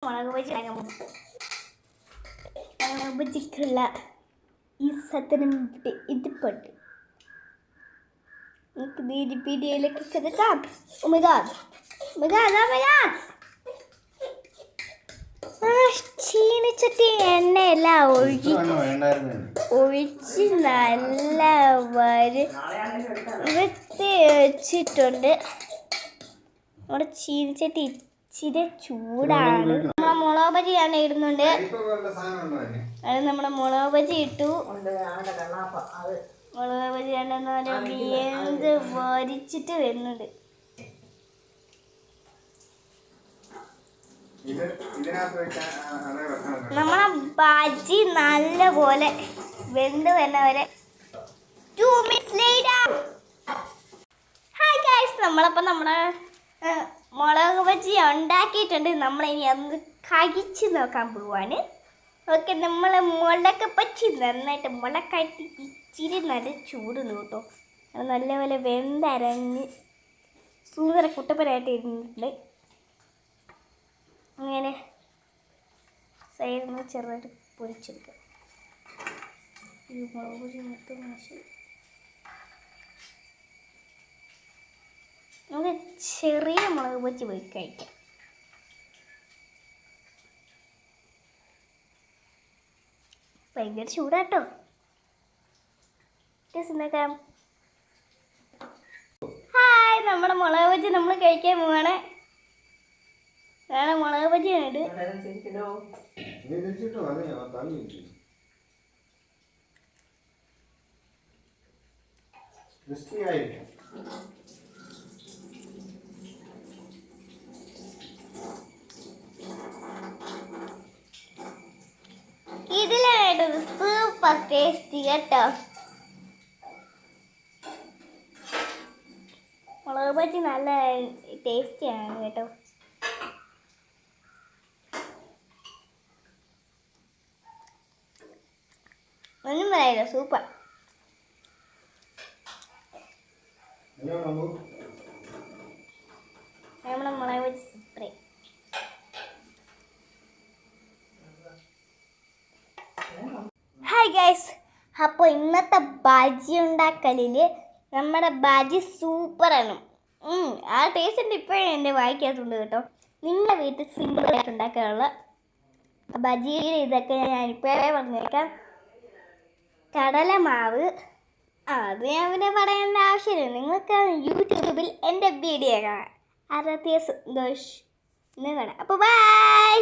മുളക് ബജി മുളക് ബജിക്കുള്ള ഈ സാധനം ഇതുണ്ട്. നമുക്ക് വീഡിയോയിലേക്ക് കിടക്കാം. ചീനിച്ചട്ടി എണ്ണയെല്ലാം ഒഴിച്ച് നല്ല വൃത്തി വെച്ചിട്ടുണ്ട്. നമ്മുടെ ചീനിച്ചട്ടി ഇച്ചിരി ചൂടാണ്. നമ്മളെ മുളക് ബജിയാണ് ഇടുന്നുണ്ട്. അത് നമ്മുടെ മുളക് ബജി ഇട്ടു. മുളക് ബജി ആണെന്ന് പറഞ്ഞാൽ വീണ്ടും വരിച്ചിട്ട് വരുന്നുണ്ട്. നമ്മളെ ബജി നല്ല പോലെ വെന്ത് വരുന്നവരെ 2 minutes later. ഹായ് ഗൈസ്, നമ്മളപ്പോൾ നമ്മുടെ മുളക് ബജി ഉണ്ടാക്കിയിട്ടുണ്ട്. നമ്മളിനി അത് കഴിച്ച് നോക്കാൻ പോവാണ്. ഓക്കെ, നമ്മൾ മുളക് ബജി നന്നായിട്ട് മുളകായിട്ട് ഇച്ചിരി നല്ല ചൂടുണ്ട് കേട്ടോ. അത് നല്ലപോലെ വെന്തരഞ്ഞ് സുന്ദര കുട്ടപ്പനായിട്ട് ഇരുന്നിട്ടുണ്ട്. അങ്ങനെ സൈഡിൽ നിന്ന് ചെറുതായിട്ട് പൊരിച്ചെടുക്കുക. ഈ മുളക് ബജി മൊത്തം ശരി. നമുക്ക് ചെറിയ മുളക് ബജി പോയി കഴിക്കാം. ഭയങ്കര ചൂടാട്ടോ. ഉണ്ടാക്കാം. ഹായ്, നമ്മുടെ മുളക് ബജി നമ്മൾ കഴിക്കാൻ പോവാണ്. മുളക് ബജിയാണ് ഇത്. ഇതിലായിട്ടത് സൂപ്പർ ടേസ്റ്റി കേട്ടോ. മുളക് ബജി നല്ല ടേസ്റ്റിയാണ് കേട്ടോ. ഒന്നും പറയില്ല, സൂപ്പർ. നമ്മുടെ മുളക് ബജി സ്പ്രേ. ഹായ് ഗൈസ്, അപ്പോൾ ഇന്നത്തെ ബജി ഉണ്ടാക്കലിൽ നമ്മുടെ ബജി സൂപ്പറാണ്. ആ ടേസ്റ്റ് ഇപ്പോഴും എൻ്റെ വായിക്കാത്തുണ്ട് കേട്ടോ. നിങ്ങളുടെ വീട്ടിൽ സിമ്പിളായിട്ട് ഉണ്ടാക്കാനുള്ള ബജിയുടെ ഇതൊക്കെ ഞാനിപ്പോഴേ പറഞ്ഞേക്കാം. കടലമാവ്, അത് ഞാൻ പിന്നെ പറയേണ്ട ആവശ്യമില്ല. നിങ്ങൾക്ക് യൂട്യൂബിൽ എൻ്റെ വീഡിയോ കാണാം. ആരാധ്യ സന്തോഷ് എന്ന് കാണാം. അപ്പോൾ ബൈ.